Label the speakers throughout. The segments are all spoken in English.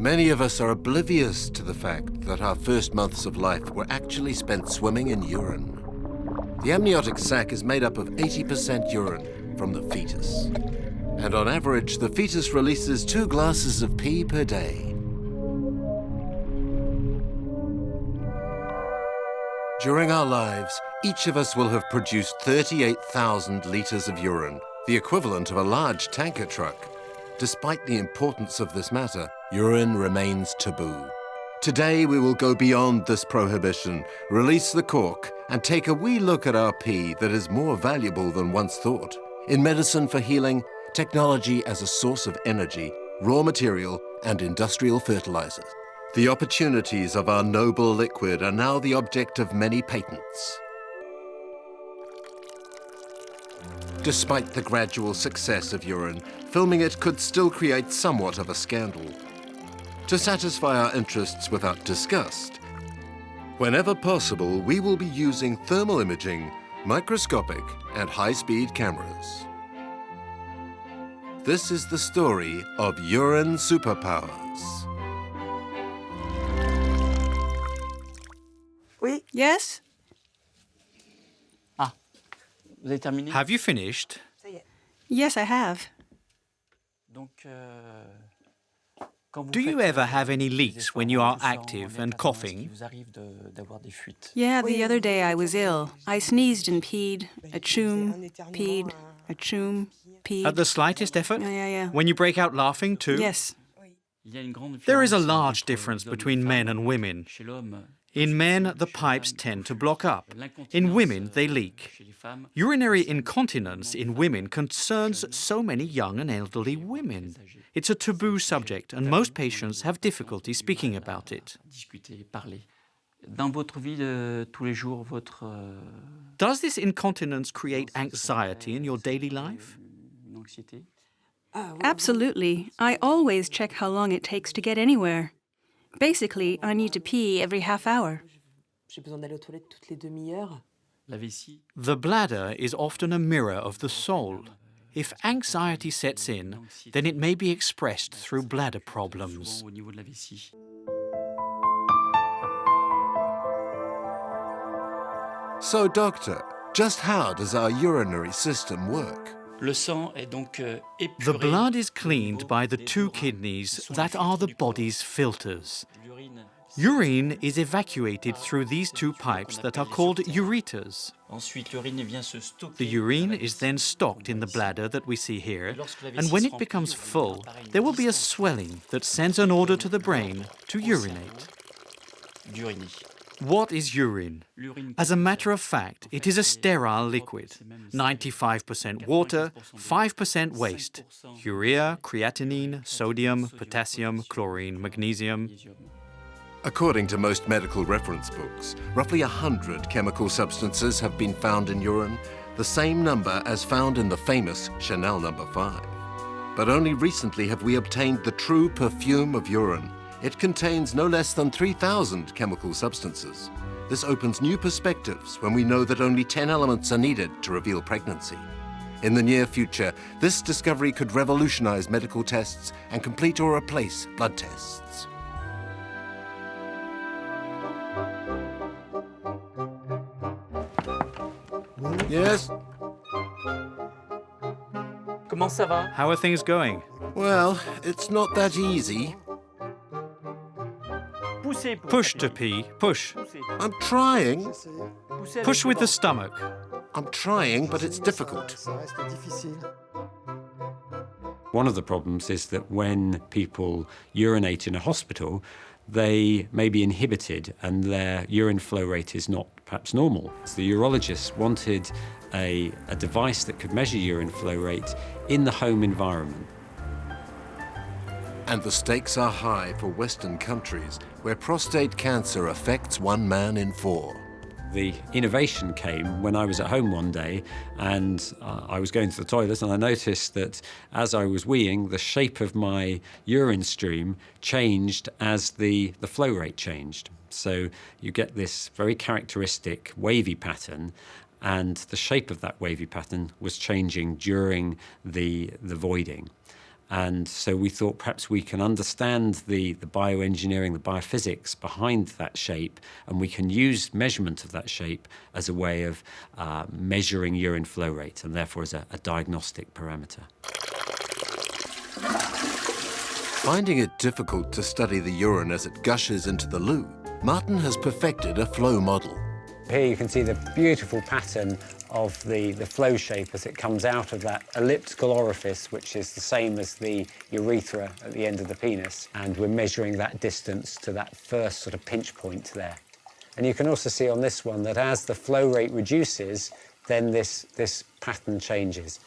Speaker 1: Many of us are oblivious to the fact that our first months of life were actually spent swimming in urine. The amniotic sac is made up of 80% urine from the fetus. And on average, the fetus releases 2 glasses of pee per day. During our lives, each of us will have produced 38,000 liters of urine, the equivalent of a large tanker truck. Despite the importance of this matter, urine remains taboo. Today we will go beyond this prohibition, release the cork, and take a wee look at our pee that is more valuable than once thought. In medicine for healing, technology as a source of energy, raw material, and industrial fertilizers. The opportunities of our noble liquid are now the object of many patents. Despite the gradual success of urine, filming it could still create somewhat of a scandal. To satisfy our interests without disgust, whenever possible, we will be using thermal imaging, microscopic, and high-speed cameras. This is the story of urine superpowers.
Speaker 2: Oui.
Speaker 3: Yes?
Speaker 4: Vous avez terminé?
Speaker 5: Have you finished?
Speaker 2: Ça y est.
Speaker 3: Yes, I have.
Speaker 4: Donc,
Speaker 5: Do you ever have any leaks when you are active and coughing?
Speaker 3: Yeah, the other day I was ill. I sneezed and peed, achoo, peed, achoo, peed.
Speaker 5: At the slightest effort?
Speaker 3: Yeah.
Speaker 5: When you break out laughing too?
Speaker 3: Yes.
Speaker 5: There is a large difference between men and women. In men, the pipes tend to block up. In women, they leak. Urinary incontinence in women concerns so many young and elderly women. It's a taboo subject, and most patients have difficulty speaking about it. Does this incontinence create anxiety in your daily life?
Speaker 3: Absolutely. I always check how long it takes to get anywhere. Basically, I need to pee every half hour.
Speaker 5: The bladder is often a mirror of the soul. If anxiety sets in, then it may be expressed through bladder problems.
Speaker 1: So, doctor, just how does our urinary system work?
Speaker 5: The blood is cleaned by the 2 kidneys that are the body's filters. Urine is evacuated through these 2 pipes that are called ureters. The urine is then stocked in the bladder that we see here, and when it becomes full, there will be a swelling that sends an order to the brain to urinate. What is urine? As a matter of fact, it is a sterile liquid. 95% water, 5% waste. Urea, creatinine, sodium, potassium, chlorine, magnesium.
Speaker 1: According to most medical reference books, roughly 100 chemical substances have been found in urine, the same number as found in the famous Chanel No. 5. But only recently have we obtained the true perfume of urine. It contains no less than 3,000 chemical substances. This opens new perspectives when we know that only 10 elements are needed to reveal pregnancy. In the near future, this discovery could revolutionize medical tests and complete or replace blood tests. Yes?
Speaker 4: Comment ça va?
Speaker 5: How are things going?
Speaker 1: Well, it's not that easy.
Speaker 5: Push to pee, push.
Speaker 1: I'm trying.
Speaker 5: Push with the stomach.
Speaker 1: I'm trying, but it's difficult.
Speaker 6: One of the problems is that when people urinate in a hospital, they may be inhibited and their urine flow rate is not perhaps normal. So the urologists wanted a device that could measure urine flow rate in the home environment.
Speaker 1: And the stakes are high for Western countries, where prostate cancer affects 1 man in 4.
Speaker 6: The innovation came when I was at home one day and I was going to the toilet, and I noticed that as I was weeing, the shape of my urine stream changed as the flow rate changed. So you get this very characteristic wavy pattern, and the shape of that wavy pattern was changing during the voiding. And so we thought perhaps we can understand the bioengineering, the biophysics behind that shape, and we can use measurement of that shape as a way of measuring urine flow rate, and therefore as a diagnostic parameter.
Speaker 1: Finding it difficult to study the urine as it gushes into the loo, Martin has perfected a flow model.
Speaker 6: Here you can see the beautiful pattern of the flow shape as it comes out of that elliptical orifice, which is the same as the urethra at the end of the penis. And we're measuring that distance to that first sort of pinch point there. And you can also see on this one that as the flow rate reduces, then this pattern changes.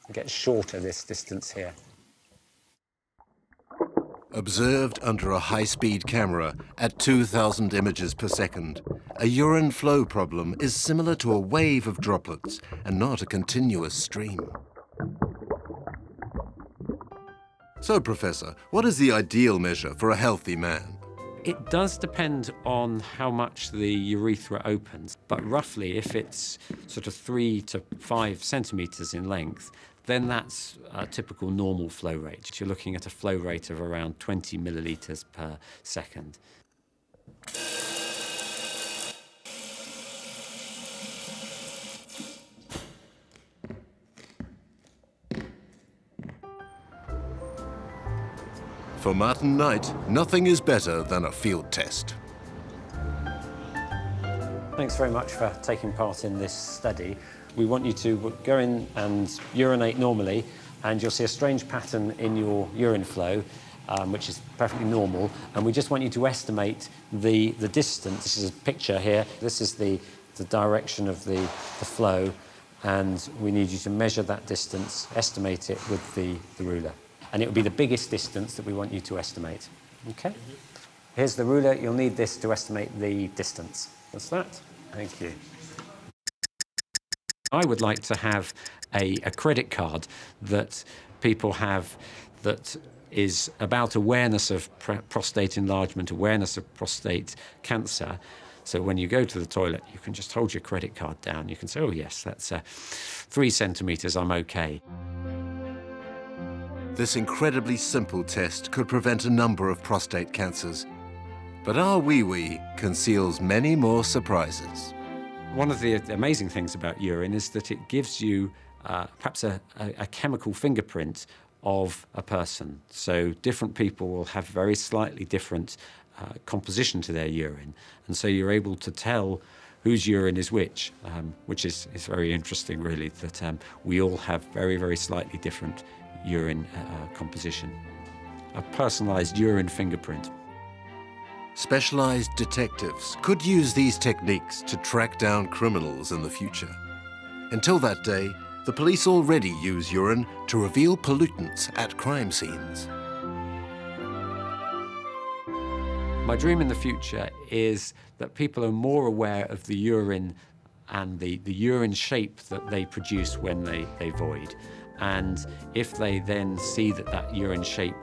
Speaker 6: It gets shorter, this distance here.
Speaker 1: Observed under a high-speed camera at 2,000 images per second, a urine flow problem is similar to a wave of droplets and not a continuous stream. So, Professor, what is the ideal measure for a healthy man?
Speaker 6: It does depend on how much the urethra opens, but roughly if it's sort of 3 to 5 centimetres in length, then that's a typical normal flow rate. You're looking at a flow rate of around 20 millilitres per second.
Speaker 1: For Martin Knight, nothing is better than a field test.
Speaker 6: Thanks very much for taking part in this study. We want you to go in and urinate normally, and you'll see a strange pattern in your urine flow, which is perfectly normal, and we just want you to estimate the distance. This is a picture here. This is the direction of the flow, and we need you to measure that distance, estimate it with the ruler. And it will be the biggest distance that we want you to estimate. Okay? Here's the ruler. You'll need this to estimate the distance. What's that? Thank you. I would like to have a credit card that people have that is about awareness of prostate enlargement, awareness of prostate cancer. So when you go to the toilet, you can just hold your credit card down. You can say, oh, yes, that's 3 centimetres, I'm OK.
Speaker 1: This incredibly simple test could prevent a number of prostate cancers. But our wee-wee conceals many more surprises.
Speaker 6: One of the amazing things about urine is that it gives you perhaps a chemical fingerprint of a person. So different people will have very slightly different composition to their urine. And so you're able to tell whose urine is which is very interesting, really, that we all have very, very slightly different urine composition. A personalized urine fingerprint.
Speaker 1: Specialized detectives could use these techniques to track down criminals in the future. Until that day, the police already use urine to reveal pollutants at crime scenes.
Speaker 6: My dream in the future is that people are more aware of the urine and the urine shape that they produce when they void. And if they then see that urine shape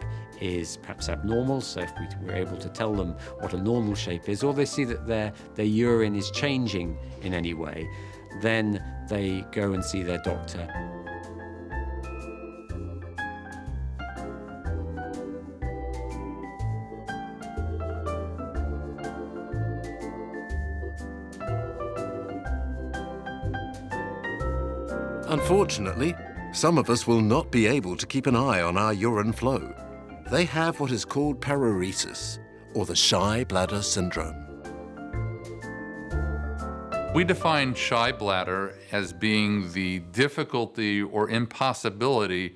Speaker 6: is perhaps abnormal, so if we were able to tell them what a normal shape is, or they see that their urine is changing in any way, then they go and see their doctor.
Speaker 1: Unfortunately, some of us will not be able to keep an eye on our urine flow. They have what is called paruresis, or the shy bladder syndrome.
Speaker 2: We define shy bladder as being the difficulty or impossibility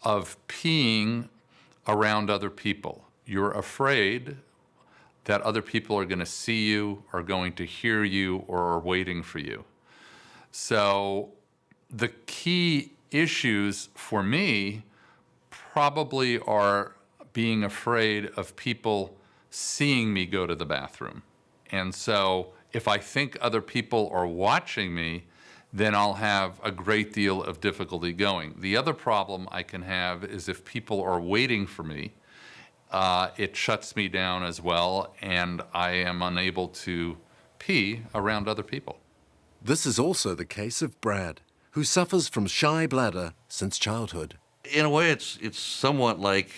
Speaker 2: of peeing around other people. You're afraid that other people are going to see you, are going to hear you, or are waiting for you. So the key issues for me probably are being afraid of people seeing me go to the bathroom. And so if I think other people are watching me, then I'll have a great deal of difficulty going. The other problem I can have is if people are waiting for me, it shuts me down as well, and I am unable to pee around other people.
Speaker 1: This is also the case of Brad, who suffers from shy bladder since childhood.
Speaker 7: In a way, it's somewhat like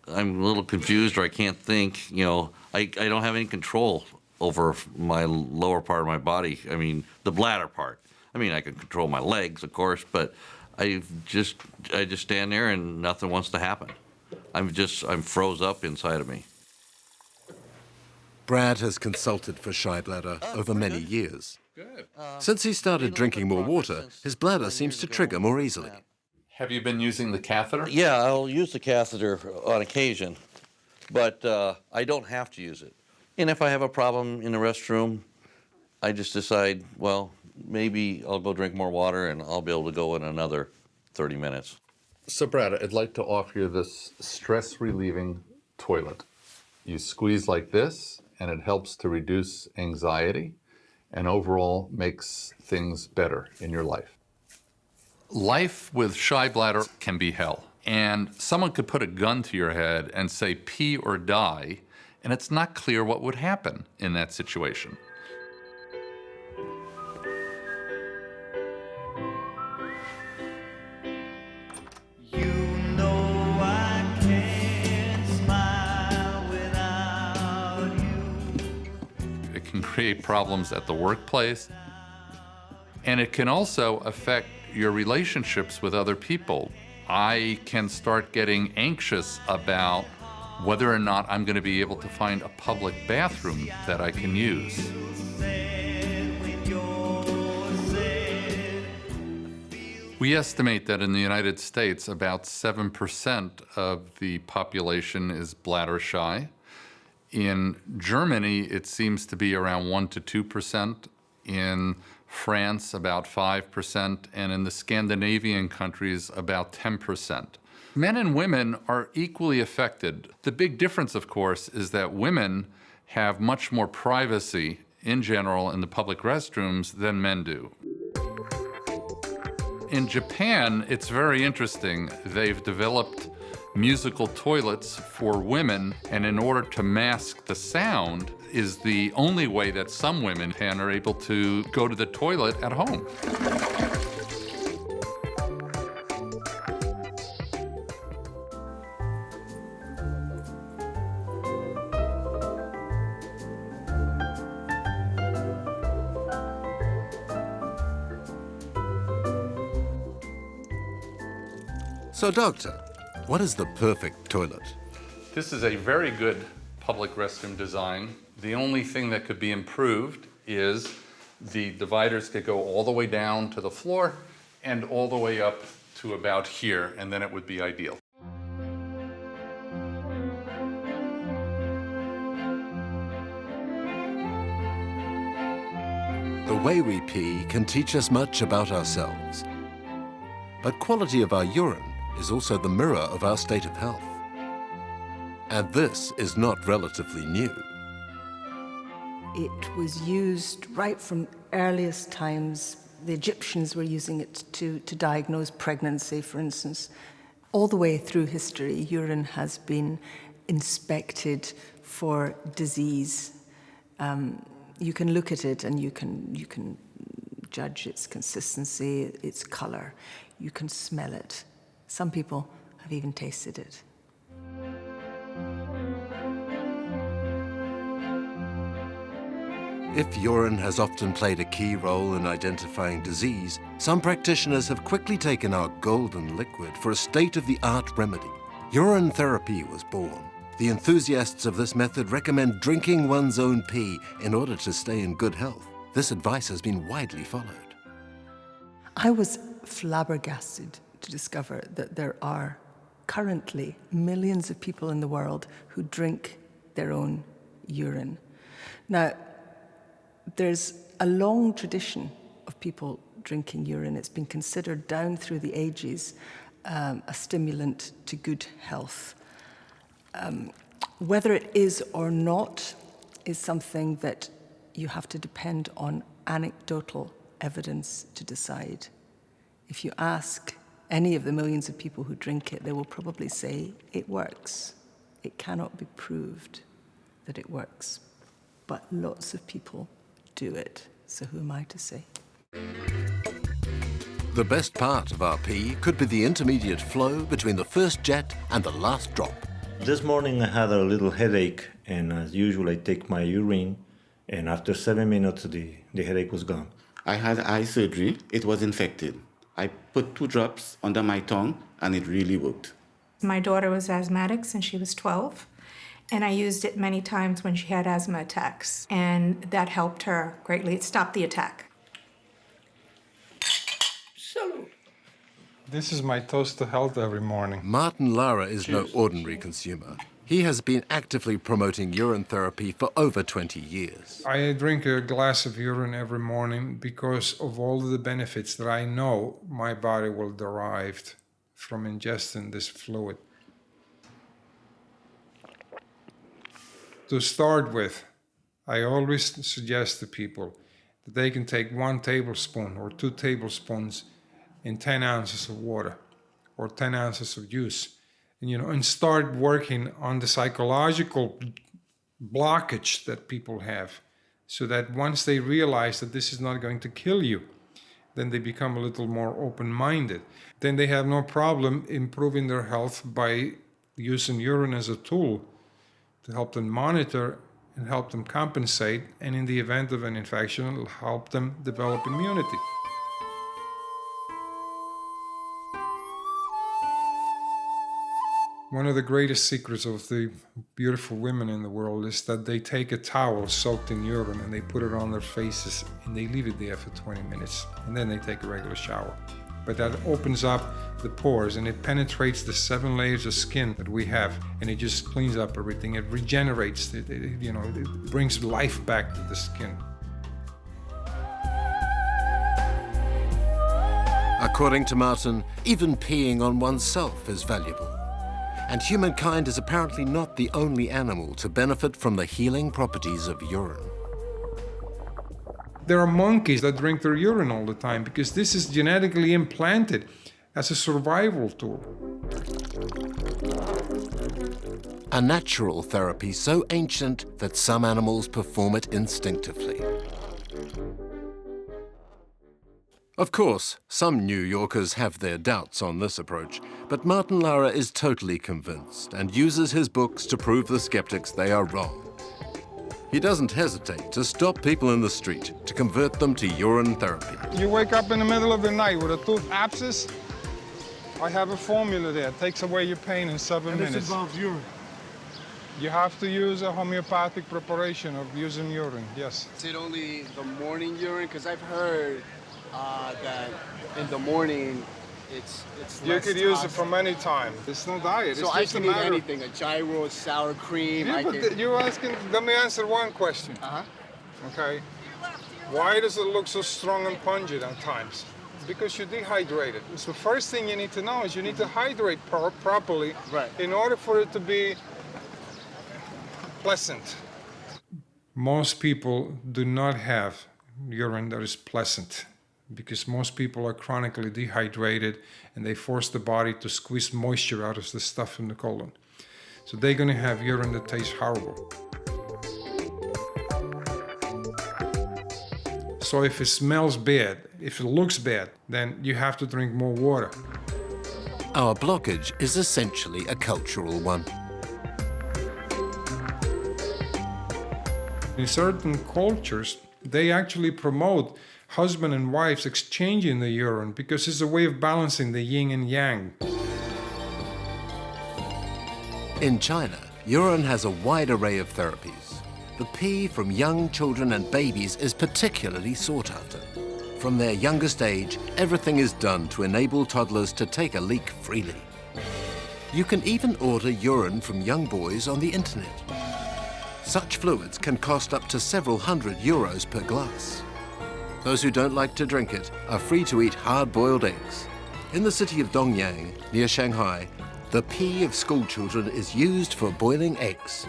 Speaker 7: I'm a little confused or I can't think. You know, I don't have any control over my lower part of my body. I mean, the bladder part. I mean, I can control my legs, of course, but I just stand there and nothing wants to happen. I'm froze up inside of me.
Speaker 1: Brad has consulted for shy bladder over many years. Since he started drinking more water, his bladder seems to trigger more easily.
Speaker 2: Have you been using the catheter?
Speaker 7: Yeah, I'll use the catheter on occasion, but I don't have to use it. And if I have a problem in the restroom, I just decide, well, maybe I'll go drink more water and I'll be able to go in another 30 minutes.
Speaker 2: So, Brad, I'd like to offer you this stress-relieving toilet. You squeeze like this, and it helps to reduce anxiety and overall makes things better in your life. Life with shy bladder can be hell. And someone could put a gun to your head and say, pee or die, and it's not clear what would happen in that situation. It can create problems at the workplace, and it can also affect your relationships with other people. I can start getting anxious about whether or not I'm going to be able to find a public bathroom that I can use. We estimate that in the United States, about 7% of the population is bladder shy. In Germany, it seems to be around 1 to 2%. In France, about 5%. And in the Scandinavian countries, about 10%. Men and women are equally affected. The big difference, of course, is that women have much more privacy in general in the public restrooms than men do. In Japan, it's very interesting. They've developed musical toilets for women, and in order to mask the sound is the only way that some women are able to go to the toilet at home.
Speaker 1: So, Doctor, what is the perfect toilet?
Speaker 2: This is a very good public restroom design. The only thing that could be improved is the dividers could go all the way down to the floor and all the way up to about here, and then it would be ideal.
Speaker 1: The way we pee can teach us much about ourselves. But quality of our urine is also the mirror of our state of health. And this is not relatively new.
Speaker 8: It was used right from earliest times. The Egyptians were using it to diagnose pregnancy, for instance. All the way through history, urine has been inspected for disease. You can look at it and you can judge its consistency, its color. You can smell it. Some people have even tasted it.
Speaker 1: If urine has often played a key role in identifying disease, some practitioners have quickly taken our golden liquid for a state-of-the-art remedy. Urine therapy was born. The enthusiasts of this method recommend drinking one's own pee in order to stay in good health. This advice has been widely followed.
Speaker 8: I was flabbergasted to discover that there are currently millions of people in the world who drink their own urine. Now, there's a long tradition of people drinking urine. It's been considered down through the ages a stimulant to good health. Whether it is or not is something that you have to depend on anecdotal evidence to decide. If you ask any of the millions of people who drink it, they will probably say it works. It cannot be proved that it works, but lots of people do it. So who am I to say?
Speaker 1: The best part of our pee could be the intermediate flow between the first jet and the last drop.
Speaker 9: This morning I had a little headache, and as usual I take my urine, and after 7 minutes the headache was gone.
Speaker 10: I had eye surgery. It was infected. I put 2 drops under my tongue, and it really worked.
Speaker 11: My daughter was asthmatic since she was 12, and I used it many times when she had asthma attacks, and that helped her greatly. It stopped the attack.
Speaker 12: This is my toast to health every morning.
Speaker 1: Martin Lara is no ordinary consumer. He has been actively promoting urine therapy for over 20 years.
Speaker 12: I drink a glass of urine every morning because of all the benefits that I know my body will derive from ingesting this fluid. To start with, I always suggest to people that they can take 1 tablespoon or 2 tablespoons in 10 ounces of water or 10 ounces of juice, and start working on the psychological blockage that people have, so that once they realize that this is not going to kill you, then they become a little more open-minded. Then they have no problem improving their health by using urine as a tool to help them monitor and help them compensate, and in the event of an infection, it'll help them develop immunity. One of the greatest secrets of the beautiful women in the world is that they take a towel soaked in urine and they put it on their faces and they leave it there for 20 minutes and then they take a regular shower. But that opens up the pores and it penetrates the 7 layers of skin that we have, and it just cleans up everything. It regenerates, it brings life back to the skin.
Speaker 1: According to Martin, even peeing on oneself is valuable. And humankind is apparently not the only animal to benefit from the healing properties of urine.
Speaker 12: There are monkeys that drink their urine all the time because this is genetically implanted as a survival tool.
Speaker 1: A natural therapy so ancient that some animals perform it instinctively. Of course, some New Yorkers have their doubts on this approach, but Martin Lara is totally convinced and uses his books to prove the skeptics they are wrong. He doesn't hesitate to stop people in the street to convert them to urine therapy.
Speaker 12: You wake up in the middle of the night with a tooth abscess, I have a formula there. It takes away your pain in 7 minutes.
Speaker 13: This involves urine.
Speaker 12: You have to use a homeopathic preparation of using urine, yes.
Speaker 13: Is it only the morning urine? Because I've heard that in the morning it's
Speaker 12: you could use it from any time. It's no diet.
Speaker 13: So I can eat anything, a gyro, sour cream.
Speaker 12: Yeah, but you're asking, let me answer one question. Okay. Why does it look so strong and pungent at times? Because you dehydrate it. So the first thing you need to know is you need to hydrate properly in order for it to be pleasant. Most people do not have urine that is pleasant, because most people are chronically dehydrated and they force the body to squeeze moisture out of the stuff in the colon. So they're going to have urine that tastes horrible. So if it smells bad, if it looks bad, then you have to drink more water.
Speaker 1: Our blockage is essentially a cultural one.
Speaker 12: In certain cultures, they actually promote husband and wives exchanging the urine because it's a way of balancing the yin and yang.
Speaker 1: In China, urine has a wide array of therapies. The pee from young children and babies is particularly sought after. From their youngest age, everything is done to enable toddlers to take a leak freely. You can even order urine from young boys on the internet. Such fluids can cost up to several €100 per glass. Those who don't like to drink it are free to eat hard-boiled eggs. In the city of Dongyang, near Shanghai, the pee of schoolchildren is used for boiling eggs.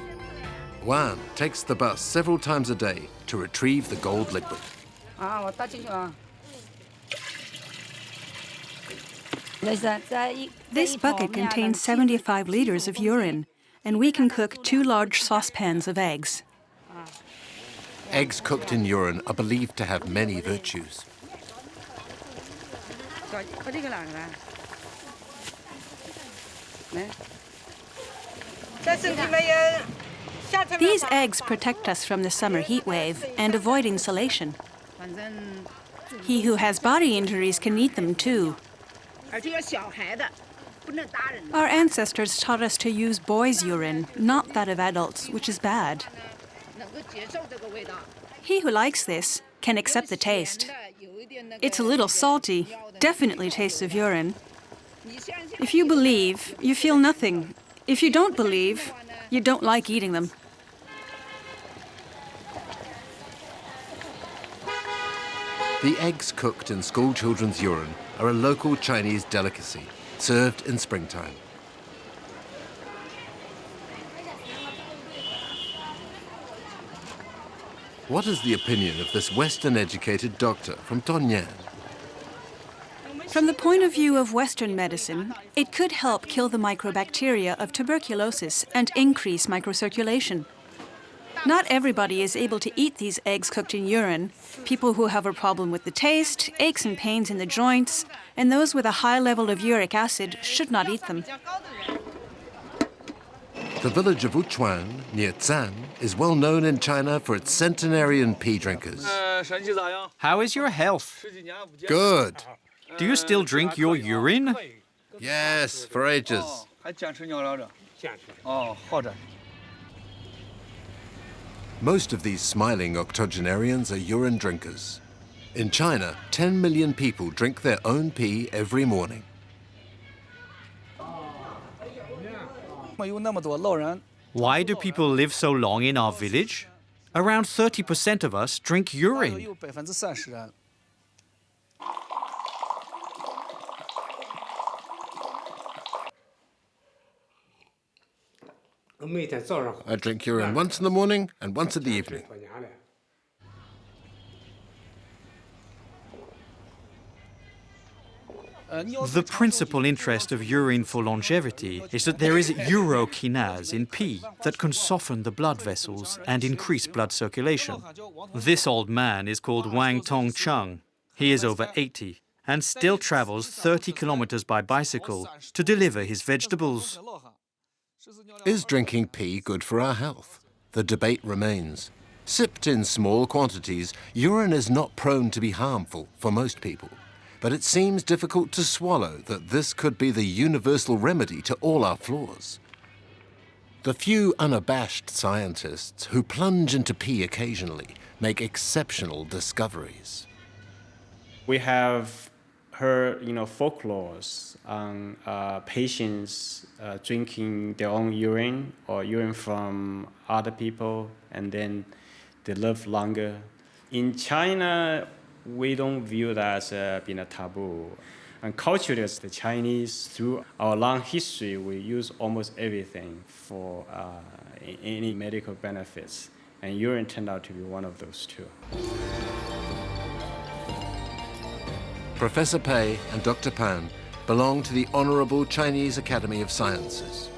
Speaker 1: Wan takes the bus several times a day to retrieve the gold liquid.
Speaker 3: This bucket contains 75 liters of urine, and we can cook 2 large saucepans of eggs.
Speaker 1: Eggs cooked in urine are believed to have many virtues.
Speaker 3: These eggs protect us from the summer heat wave and avoid insulation. He who has body injuries can eat them too. Our ancestors taught us to use boys' urine, not that of adults, which is bad. He who likes this can accept the taste. It's a little salty, definitely tastes of urine. If you believe, you feel nothing. If you don't believe, you don't like eating them.
Speaker 1: The eggs cooked in school children's urine are a local Chinese delicacy, served in springtime. What is the opinion of this Western-educated doctor from Tongnan?
Speaker 3: From the point of view of Western medicine, it could help kill the microbacteria of tuberculosis and increase microcirculation. Not everybody is able to eat these eggs cooked in urine. People who have a problem with the taste, aches and pains in the joints, and those with a high level of uric acid should not eat them.
Speaker 1: The village of Wuchuan, near Zan, is well known in China for its centenarian pea drinkers.
Speaker 5: How is your health?
Speaker 1: Good.
Speaker 5: Do you still drink your urine?
Speaker 1: Yes, for ages. Most of these smiling octogenarians are urine drinkers. In China, 10 million people drink their own pee every morning.
Speaker 5: Why do people live so long in our village? Around 30% of us drink urine.
Speaker 1: I drink urine once in the morning and once in the evening.
Speaker 5: The principal interest of urine for longevity is that there is urokinase in pee that can soften the blood vessels and increase blood circulation. This old man is called Wang Tongcheng. He is over 80 and still travels 30 kilometers by bicycle to deliver his vegetables.
Speaker 1: Is drinking pee good for our health? The debate remains. Sipped in small quantities, urine is not prone to be harmful for most people. But it seems difficult to swallow that this could be the universal remedy to all our flaws. The few unabashed scientists who plunge into pee occasionally make exceptional discoveries.
Speaker 14: We have heard, folklores on patients drinking their own urine or urine from other people, and then they live longer. In China, we don't view that as being a taboo. And culturally, as the Chinese, through our long history, we use almost everything for any medical benefits. And urine turned out to be one of those too.
Speaker 1: Professor Pei and Dr. Pan belong to the Honorable Chinese Academy of Sciences.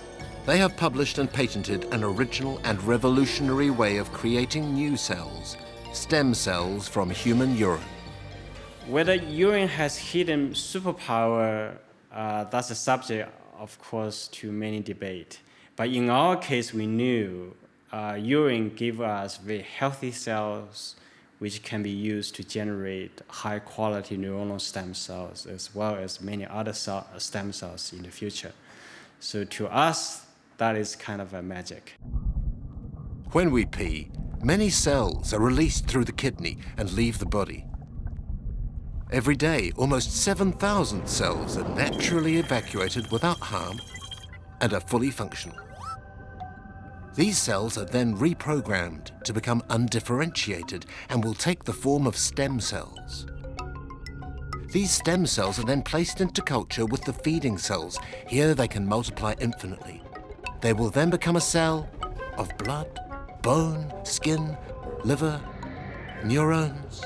Speaker 1: They have published and patented an original and revolutionary way of creating new cells, stem cells from human urine.
Speaker 14: Whether urine has hidden superpower, that's a subject, of course, to many debate. But in our case, we knew urine gives us very healthy cells, which can be used to generate high-quality neuronal stem cells, as well as many other stem cells in the future. So to us, that is kind of a magic.
Speaker 1: When we pee, many cells are released through the kidney and leave the body. Every day, almost 7,000 cells are naturally evacuated without harm and are fully functional. These cells are then reprogrammed to become undifferentiated and will take the form of stem cells. These stem cells are then placed into culture with the feeding cells. Here they can multiply infinitely. They will then become a cell of blood, bone, skin, liver, neurons.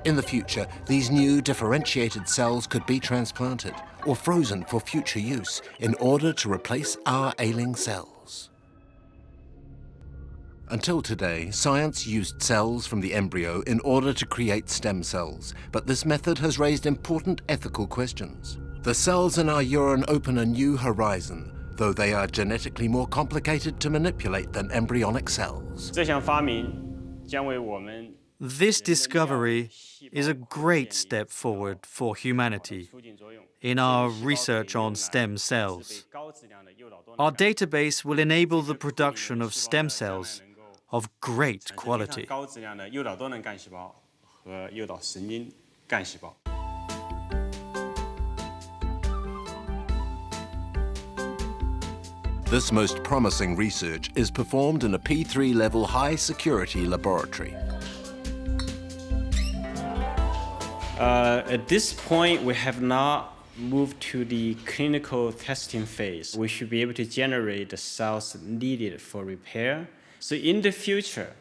Speaker 1: In the future, these new differentiated cells could be transplanted or frozen for future use in order to replace our ailing cells. Until today, science used cells from the embryo in order to create stem cells, but this method has raised important ethical questions. The cells in our urine open a new horizon, though they are genetically more complicated to manipulate than embryonic cells.
Speaker 5: This discovery is a great step forward for humanity in our research on stem cells. Our database will enable the production of stem cells of great quality.
Speaker 1: This most promising research is performed in a P3 level high security laboratory.
Speaker 14: At this point, we have not moved to the clinical testing phase. We should be able to generate the cells needed for repair. So in the future,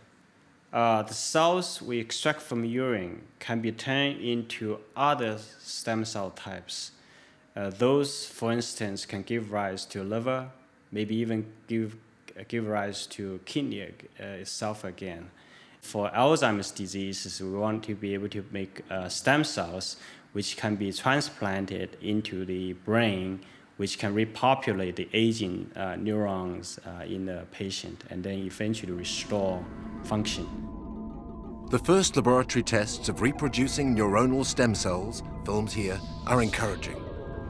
Speaker 14: the cells we extract from urine can be turned into other stem cell types. Those, for instance, can give rise to liver, maybe even give rise to kidney itself again. For Alzheimer's disease, we want to be able to make stem cells which can be transplanted into the brain, which can repopulate the aging neurons in the patient and then eventually restore function.
Speaker 1: The first laboratory tests of reproducing neuronal stem cells, filmed here, are encouraging.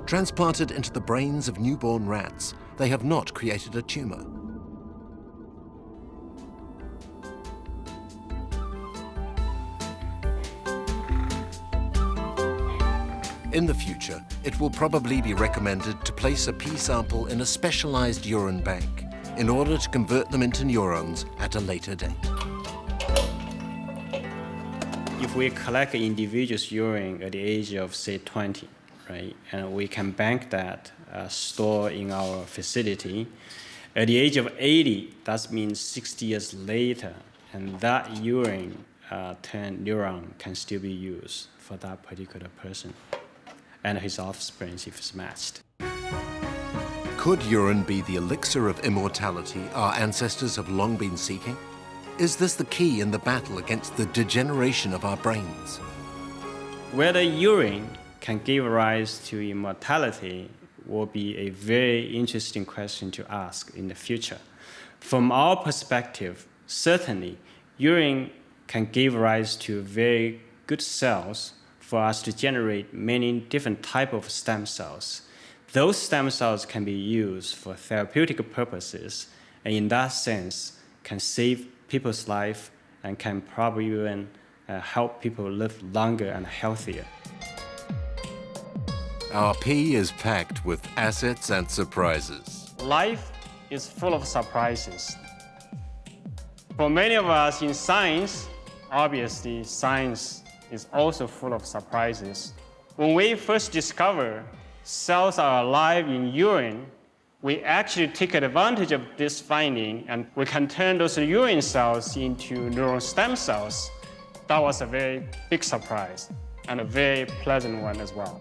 Speaker 1: Transplanted into the brains of newborn rats, they have not created a tumor. In the future, it will probably be recommended to place a pee sample in a specialized urine bank in order to convert them into neurons at a later date.
Speaker 14: If we collect an individual's urine at the age of, say, 20, right, and we can bank that, store in our facility, at the age of 80, that means 60 years later, and that urine turned neuron can still be used for that particular person and his offspring if it's matched.
Speaker 1: Could urine be the elixir of immortality our ancestors have long been seeking? Is this the key in the battle against the degeneration of our brains?
Speaker 14: Whether urine can give rise to immortality will be a very interesting question to ask in the future. From our perspective, certainly, urine can give rise to very good cells for us to generate many different types of stem cells. Those stem cells can be used for therapeutic purposes, and in that sense, can save people's life and can probably even help people live longer and healthier.
Speaker 1: Our pee is packed with assets and surprises.
Speaker 14: Life is full of surprises. For many of us in science, obviously science is also full of surprises. When we first discovered cells are alive in urine, we actually take advantage of this finding and we can turn those urine cells into neural stem cells. That was a very big surprise and a very pleasant one as well.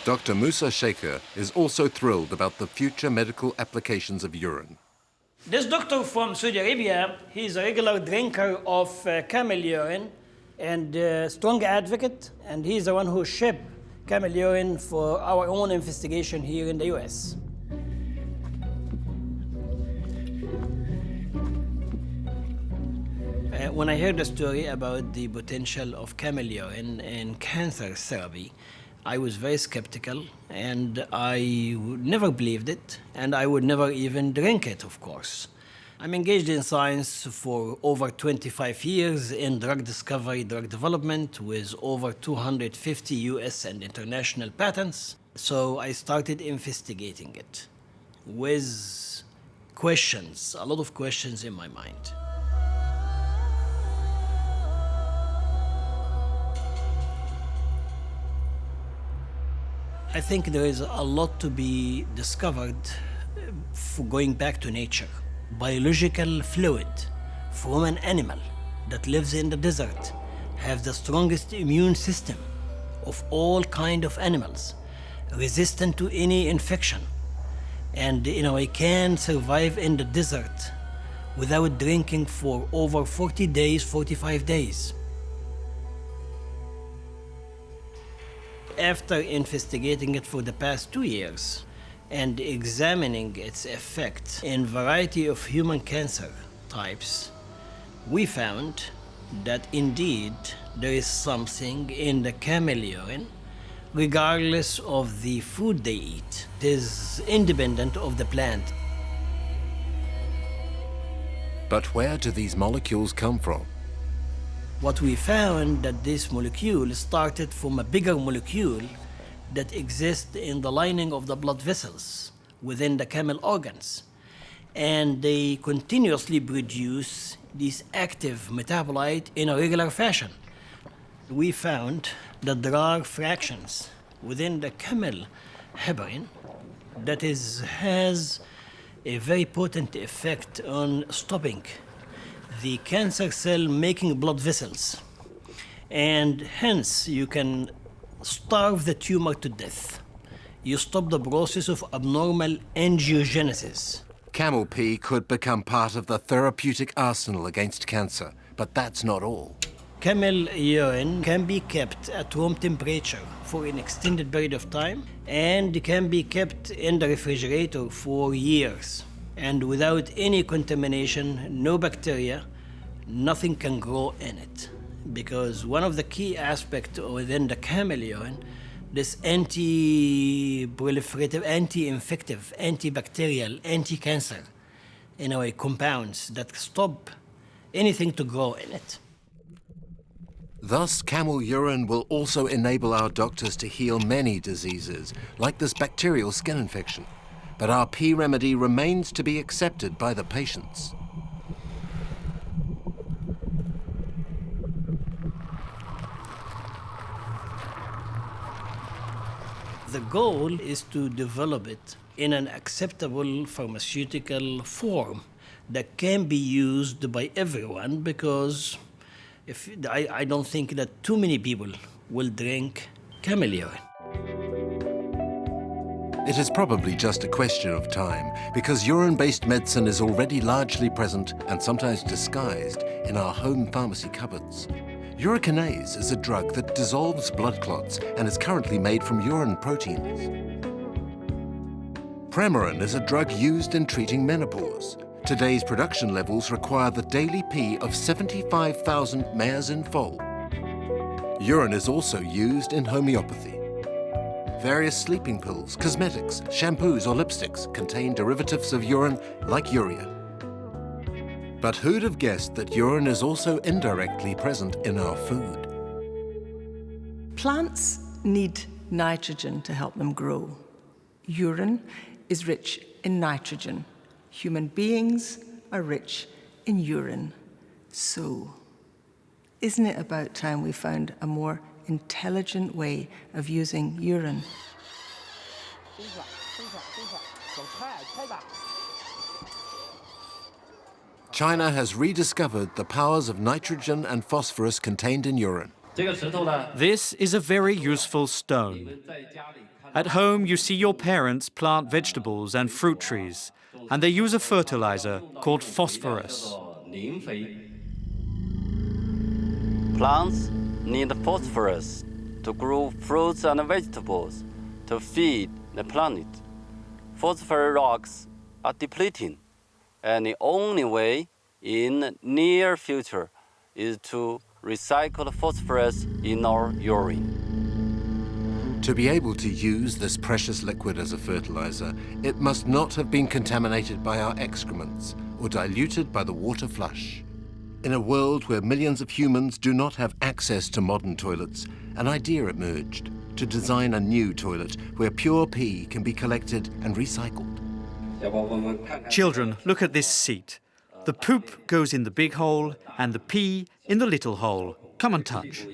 Speaker 1: Dr. Musa Sheikher is also thrilled about the future medical applications of urine.
Speaker 15: This doctor from Saudi Arabia, he's a regular drinker of camel urine and a strong advocate, and he's the one who shipped camel urine for our own investigation here in the US. When I heard the story about the potential of camel urine in cancer therapy, I was very skeptical, and I never believed it, and I would never even drink it, of course. I'm engaged in science for over 25 years in drug discovery, drug development, with over 250 US and international patents. So I started investigating it with questions, a lot of questions in my mind. I think there is a lot to be discovered for going back to nature. Biological fluid from an animal that lives in the desert have the strongest immune system of all kinds of animals, resistant to any infection, and it can survive in the desert without drinking for over 40 days, 45 days. After investigating it for the past 2 years and examining its effect in a variety of human cancer types, we found that indeed there is something in the camel urine, regardless of the food they eat. It is independent of the plant.
Speaker 1: But where do these molecules come from?
Speaker 15: What we found that this molecule started from a bigger molecule that exists in the lining of the blood vessels within the camel organs. And they continuously produce this active metabolite in a regular fashion. We found that there are fractions within the camel heparin that has a very potent effect on stopping the cancer cell making blood vessels. And hence, you can starve the tumor to death. You stop the process of abnormal angiogenesis.
Speaker 1: Camel pee could become part of the therapeutic arsenal against cancer, but that's not all.
Speaker 15: Camel urine can be kept at room temperature for an extended period of time and can be kept in the refrigerator for years. And without any contamination, no bacteria, nothing can grow in it. Because one of the key aspects within the camel urine, this anti-proliferative, anti-infective, antibacterial, anti-cancer, compounds that stop anything to grow in it.
Speaker 1: Thus, camel urine will also enable our doctors to heal many diseases, like this bacterial skin infection. But our pee remedy remains to be accepted by the patients.
Speaker 15: The goal is to develop it in an acceptable pharmaceutical form that can be used by everyone, because I don't think that too many people will drink camel urine.
Speaker 1: It is probably just a question of time, because urine-based medicine is already largely present and sometimes disguised in our home pharmacy cupboards. Urokinase is a drug that dissolves blood clots and is currently made from urine proteins. Premarin is a drug used in treating menopause. Today's production levels require the daily pee of 75,000 mares in foal. Urine is also used in homeopathy. Various sleeping pills, cosmetics, shampoos or lipsticks contain derivatives of urine like urea. But who'd have guessed that urine is also indirectly present in our food?
Speaker 8: Plants need nitrogen to help them grow. Urine is rich in nitrogen. Human beings are rich in urine. So, isn't it about time we found a more intelligent way of using urine?
Speaker 1: China has rediscovered the powers of nitrogen and phosphorus contained in urine.
Speaker 5: This is a very useful stone. At home, you see your parents plant vegetables and fruit trees, and they use a fertilizer called phosphorus.
Speaker 16: Plants need phosphorus to grow fruits and vegetables to feed the planet. Phosphorus rocks are depleting, and the only way in the near future is to recycle the phosphorus in our urine.
Speaker 1: To be able to use this precious liquid as a fertilizer, it must not have been contaminated by our excrements or diluted by the water flush. In a world where millions of humans do not have access to modern toilets, an idea emerged to design a new toilet where pure pee can be collected and recycled.
Speaker 5: Children, look at this seat. The poop goes in the big hole and the pee in the little hole. Come and touch.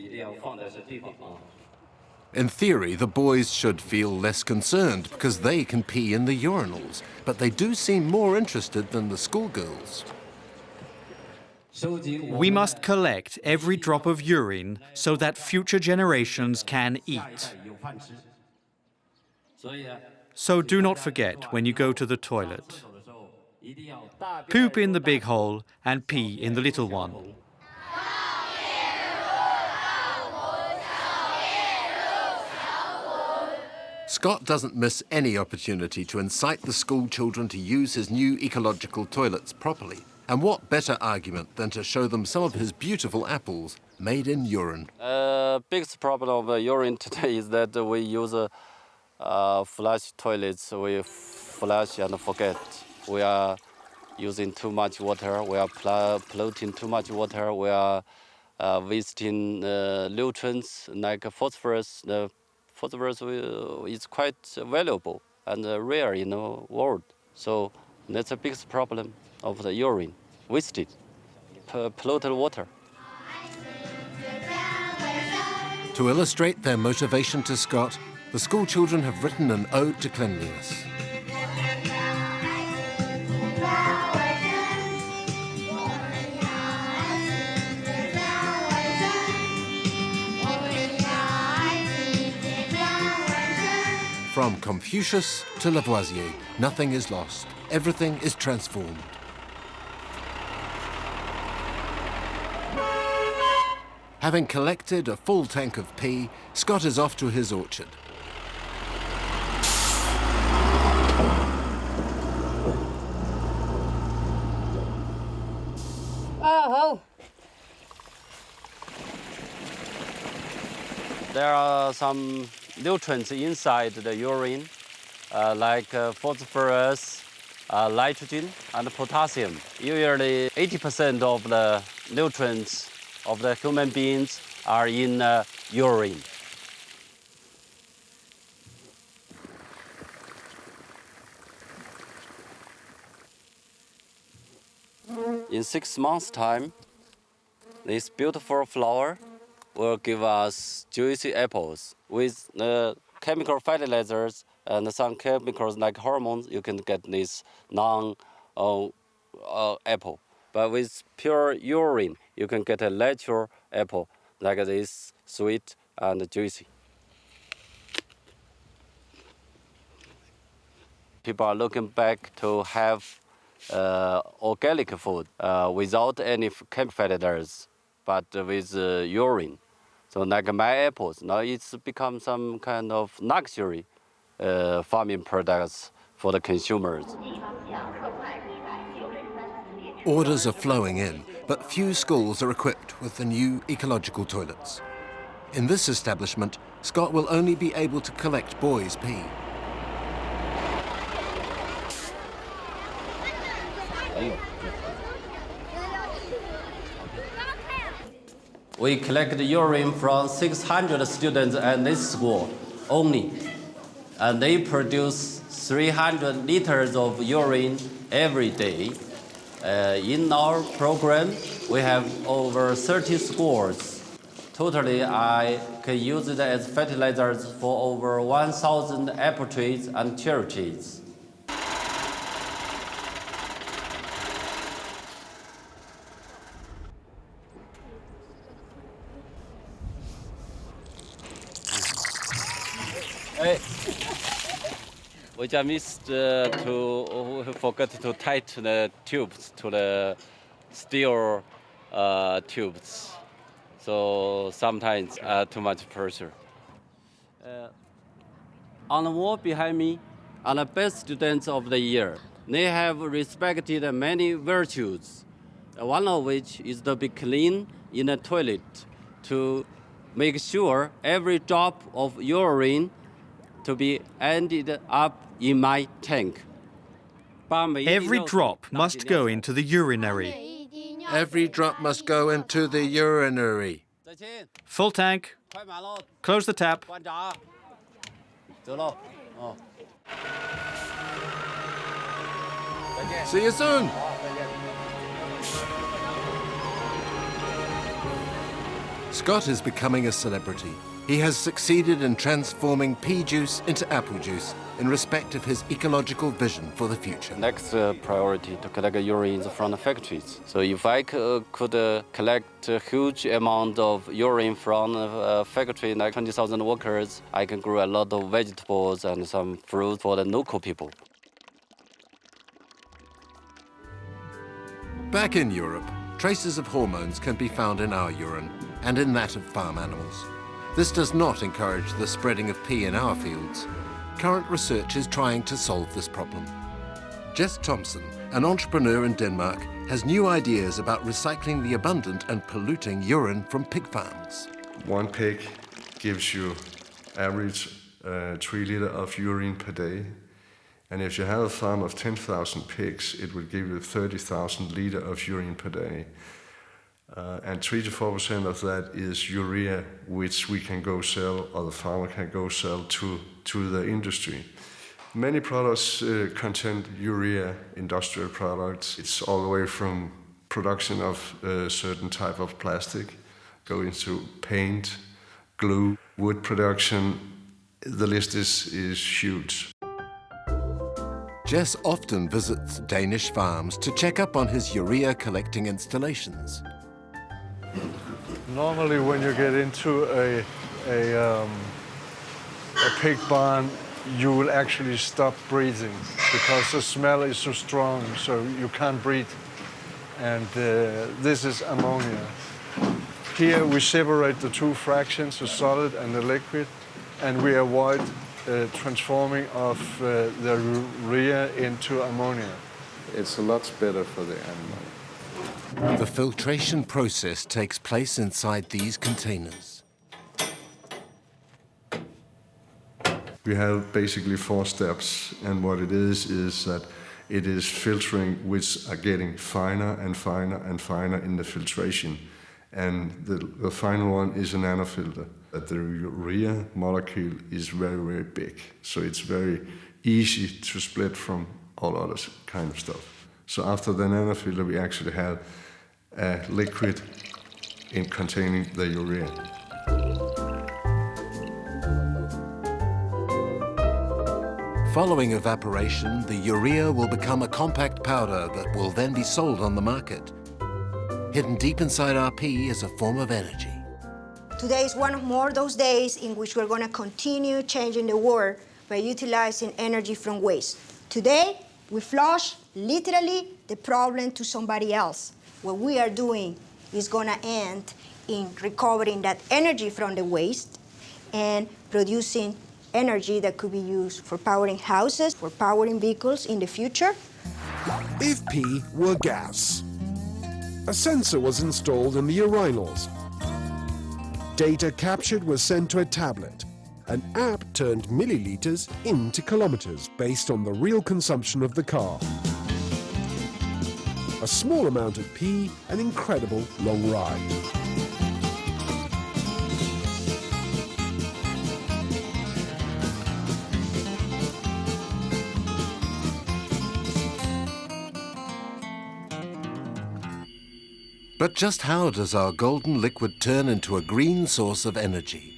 Speaker 1: In theory, the boys should feel less concerned because they can pee in the urinals, but they do seem more interested than the schoolgirls.
Speaker 5: We must collect every drop of urine so that future generations can eat. So do not forget when you go to the toilet. Poop in the big hole and pee in the little one.
Speaker 1: Scott doesn't miss any opportunity to incite the school children to use his new ecological toilets properly. And what better argument than to show them some of his beautiful apples made in urine?
Speaker 16: Biggest problem of urine today is that we use flush toilets. We flush and forget. We are using too much water. We are polluting too much water. We are wasting nutrients like phosphorus. The phosphorus is quite valuable and rare in the world. So that's the biggest problem of the urine, wasted, polluted water.
Speaker 1: To illustrate their motivation to Scott, the school children have written an ode to cleanliness. From Confucius to Lavoisier, nothing is lost. Everything is transformed. Having collected a full tank of pee, Scott is off to his orchard.
Speaker 17: Oh.
Speaker 16: There are some nutrients inside the urine, like phosphorus, nitrogen, and potassium. Usually 80% of the nutrients of the human beings are in urine. In 6 months' time, this beautiful flower will give us juicy apples. With chemical fertilizers and some chemicals like hormones, you can get this non-apple. But with pure urine, you can get a natural apple like this, sweet and juicy. People are looking back to have organic food without any chemical fertilizers, but with urine. So like my apples, now it's become some kind of luxury farming products for the consumers.
Speaker 1: Orders are flowing in, but few schools are equipped with the new ecological toilets. In this establishment, Scott will only be able to collect boys' pee.
Speaker 16: We collect urine from 600 students at this school only, and they produce 300 liters of urine every day. In our program, we have over 30 schools. Totally, I can use it as fertilizers for over 1,000 apple trees and cherry trees. Hey. We just missed we forgot to tighten the tubes to the steel tubes. So sometimes too much pressure. On the wall behind me are the best students of the year. They have respected many virtues, one of which is to be clean in the toilet, to make sure every drop of urine to be ended up in my tank.
Speaker 5: Every drop must go into the urinary.
Speaker 1: Every drop must go into the urinary.
Speaker 5: Full tank. Close the tap.
Speaker 1: See you soon. Scott is becoming a celebrity. He has succeeded in transforming pea juice into apple juice in respect of his ecological vision for the future.
Speaker 16: Next priority to collect urine from the factories. So if I could collect a huge amount of urine from a factory, like 20,000 workers, I can grow a lot of vegetables and some fruit for the local people.
Speaker 1: Back in Europe, traces of hormones can be found in our urine and in that of farm animals. This does not encourage the spreading of pea in our fields. Current research is trying to solve this problem. Jess Thompson, an entrepreneur in Denmark, has new ideas about recycling the abundant and polluting urine from pig farms.
Speaker 17: One pig gives you average 3 liters of urine per day. And if you have a farm of 10,000 pigs, it will give you 30,000 liters of urine per day. And 3 to 4% of that is urea, which we can go sell, or the farmer can go sell to the industry. Many products contain urea, industrial products. It's all the way from production of a certain type of plastic, going to paint, glue, wood production. The list is huge.
Speaker 1: Jess often visits Danish farms to check up on his urea collecting installations.
Speaker 18: Normally when you get into a pig barn, you will actually stop breathing because the smell is so strong, so you can't breathe. And this is ammonia. Here we separate the two fractions, the solid and the liquid, and we avoid transforming of the urea into ammonia.
Speaker 17: It's a lot better for the animal.
Speaker 1: The filtration process takes place inside these containers.
Speaker 17: We have basically 4 steps, and what it is that it is filtering which are getting finer and finer and finer in the filtration. And the final one is a nanofilter. That the urea molecule is very, very big. So it's very easy to split from all other kind of stuff. So after the nanofilter, we actually have a liquid containing the urea.
Speaker 1: Following evaporation, the urea will become a compact powder that will then be sold on the market. Hidden deep inside our pea is a form of energy.
Speaker 19: Today is one of more those days in which we're going to continue changing the world by utilizing energy from waste. Today, we flush literally the problem to somebody else. What we are doing is going to end in recovering that energy from the waste and producing energy that could be used for powering houses, for powering vehicles in the future.
Speaker 20: If pee were gas, a sensor was installed in the urinals. Data captured was sent to a tablet. An app turned milliliters into kilometers based on the real consumption of the car. A small amount of pee, an incredible long ride.
Speaker 1: But just how does our golden liquid turn into a green source of energy?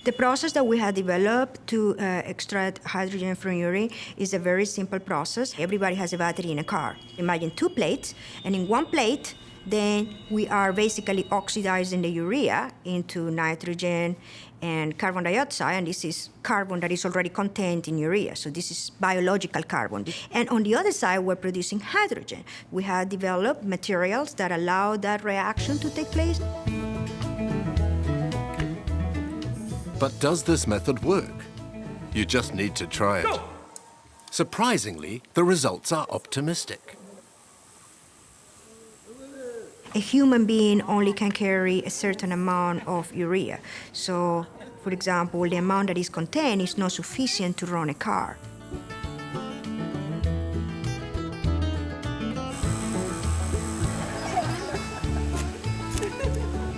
Speaker 19: The process that we have developed to extract hydrogen from urine is a very simple process. Everybody has a battery in a car. Imagine 2 plates, and in one plate, then we are basically oxidizing the urea into nitrogen and carbon dioxide, and this is carbon that is already contained in urea, so this is biological carbon. And on the other side, we're producing hydrogen. We have developed materials that allow that reaction to take place.
Speaker 1: But does this method work? You just need to try it. Surprisingly, the results are optimistic.
Speaker 19: A human being only can carry a certain amount of urea. So, for example, the amount that is contained is not sufficient to run a car.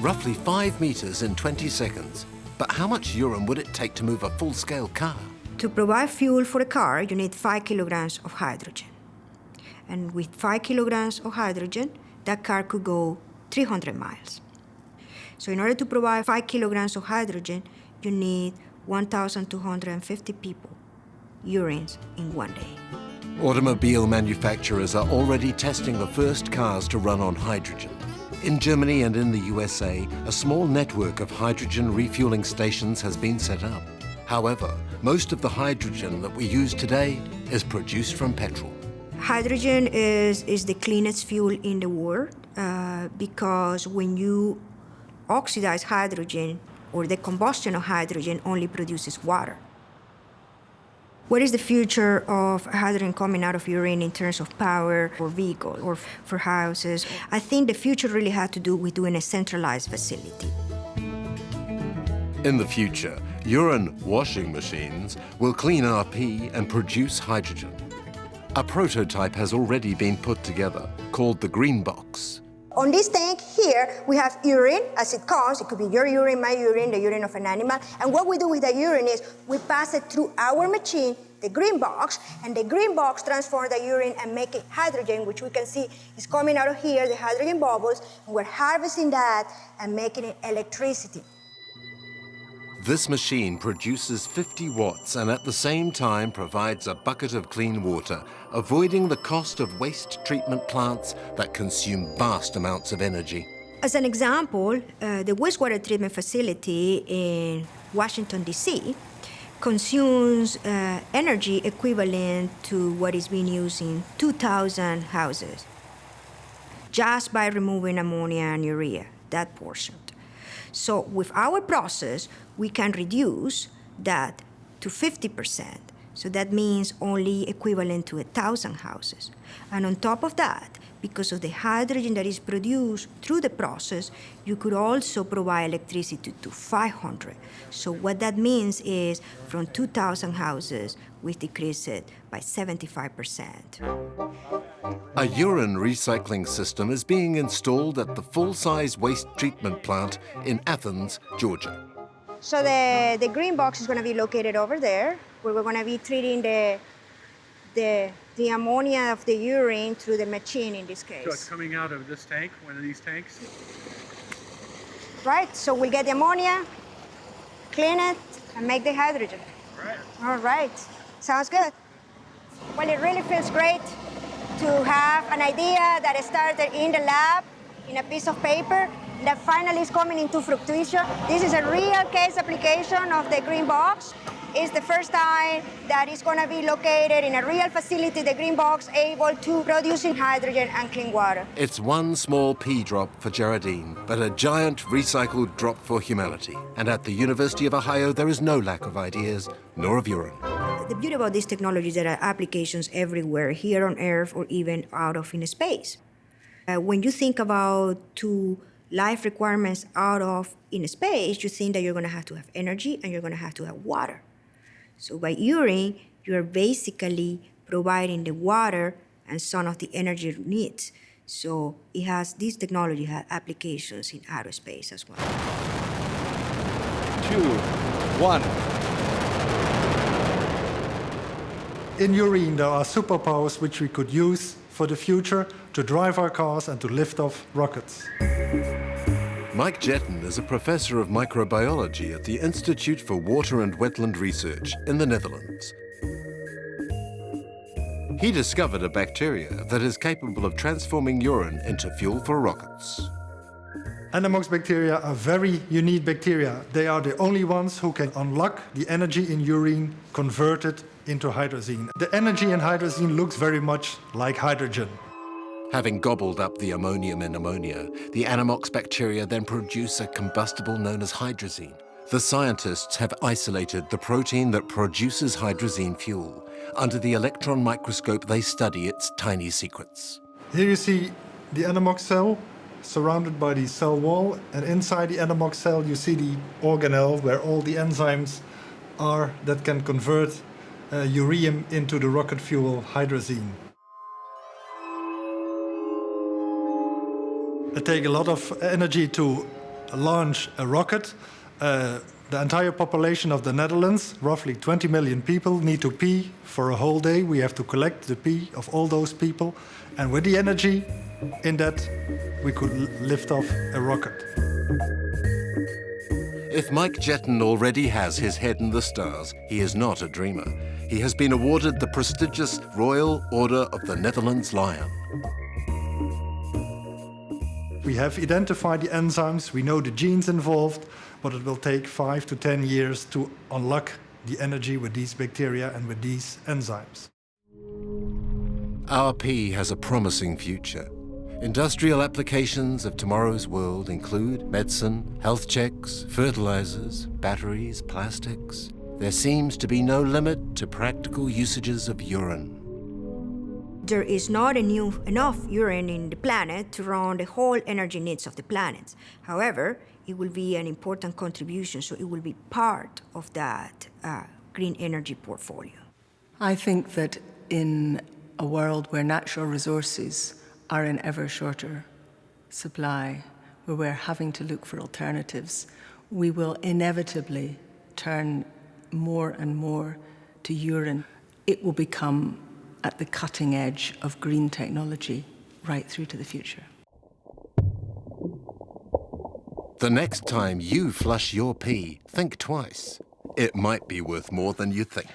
Speaker 1: Roughly 5 meters in 20 seconds. But how much urine would it take to move a full-scale car?
Speaker 19: To provide fuel for a car, you need 5 kilograms of hydrogen. And with 5 kilograms of hydrogen, that car could go 300 miles. So in order to provide 5 kilograms of hydrogen, you need 1,250 people urines in one day.
Speaker 1: Automobile manufacturers are already testing the first cars to run on hydrogen. In Germany and in the USA, a small network of hydrogen refueling stations has been set up. However, most of the hydrogen that we use today is produced from petrol.
Speaker 19: Hydrogen is the cleanest fuel in the world because when you oxidize hydrogen, or the combustion of hydrogen only produces water. What is the future of hydrogen coming out of urine in terms of power for vehicles or for houses? I think the future really had to do with doing a centralized facility.
Speaker 1: In the future, urine washing machines will clean our pee and produce hydrogen. A prototype has already been put together, called the Green Box.
Speaker 19: On this tank here, we have urine as it comes. It could be your urine, my urine, the urine of an animal. And what we do with the urine is we pass it through our machine, the Green Box, and the Green Box transforms the urine and make it hydrogen, which we can see is coming out of here, the hydrogen bubbles, and we're harvesting that and making it electricity.
Speaker 1: This machine produces 50 watts and at the same time provides a bucket of clean water, avoiding the cost of waste treatment plants that consume vast amounts of energy.
Speaker 19: As an example, the wastewater treatment facility in Washington, D.C. consumes energy equivalent to what is being used in 2,000 houses, just by removing ammonia and urea, that portion. So with our process, we can reduce that to 50%. So that means only equivalent to 1,000 houses. And on top of that, because of the hydrogen that is produced through the process, you could also provide electricity to 500. So what that means is from 2,000 houses, we decrease it by 75%.
Speaker 1: A urine recycling system is being installed at the full-size waste treatment plant in Athens, Georgia.
Speaker 19: So the Green Box is going to be located over there, where we're going to be treating the ammonia of the urine through the machine in this case.
Speaker 5: So it's coming out of this tank, one of these tanks?
Speaker 19: Right, so we'll get the ammonia, clean it, and make the hydrogen.
Speaker 5: Right.
Speaker 19: All right, sounds good. Well, it really feels great to have an idea that started in the lab, in a piece of paper, that finally is coming into fruition. This is a real case application of the Green Box. It's the first time that it's going to be located in a real facility, the Green Box, able to producing hydrogen and clean water.
Speaker 1: It's one small pea drop for Geraldine, but a giant recycled drop for humanity. And at the University of Ohio, there is no lack of ideas, nor of urine.
Speaker 19: The beauty about this technology is there are applications everywhere, here on Earth or even out of in space. When you think about two life requirements out of in space, you think that you're going to have energy and you're going to have water. So by urine, you're basically providing the water and some of the energy it needs. So this technology has applications in outer space as well. 2,
Speaker 18: 1. In urine, there are superpowers which we could use for the future to drive our cars and to lift off rockets.
Speaker 1: Mike Jetten is a professor of microbiology at the Institute for Water and Wetland Research in the Netherlands. He discovered a bacteria that is capable of transforming urine into fuel for rockets.
Speaker 18: Anamox bacteria are very unique bacteria. They are the only ones who can unlock the energy in urine converted into hydrazine. The energy in hydrazine looks very much like hydrogen.
Speaker 1: Having gobbled up the ammonium in ammonia, the Anamox bacteria then produce a combustible known as hydrazine. The scientists have isolated the protein that produces hydrazine fuel. Under the electron microscope, they study its tiny secrets.
Speaker 18: Here you see the Anamox cell surrounded by the cell wall, and inside the Anamox cell you see the organelle where all the enzymes are that can convert urea into the rocket fuel hydrazine. It takes a lot of energy to launch a rocket. The entire population of the Netherlands, roughly 20 million people, need to pee for a whole day. We have to collect the pee of all those people. And with the energy in that, we could lift off a rocket.
Speaker 1: If Mike Jetton already has his head in the stars, he is not a dreamer. He has been awarded the prestigious Royal Order of the Netherlands Lion.
Speaker 21: We have identified the enzymes, we know the genes involved, but it will take 5 to 10 years to unlock the energy with these bacteria and with these enzymes.
Speaker 1: Our pea has a promising future. Industrial applications of tomorrow's world include medicine, health checks, fertilizers, batteries, plastics. There seems to be no limit to practical usages of urine.
Speaker 19: There is not enough urine in the planet to run the whole energy needs of the planet. However, it will be an important contribution, so it will be part of that green energy portfolio.
Speaker 8: I think that in a world where natural resources are in ever shorter supply, where we're having to look for alternatives, we will inevitably turn more and more to urine. It will become at the cutting edge of green technology right through to the future.
Speaker 1: The next time you flush your pee, think twice. It might be worth more than you think.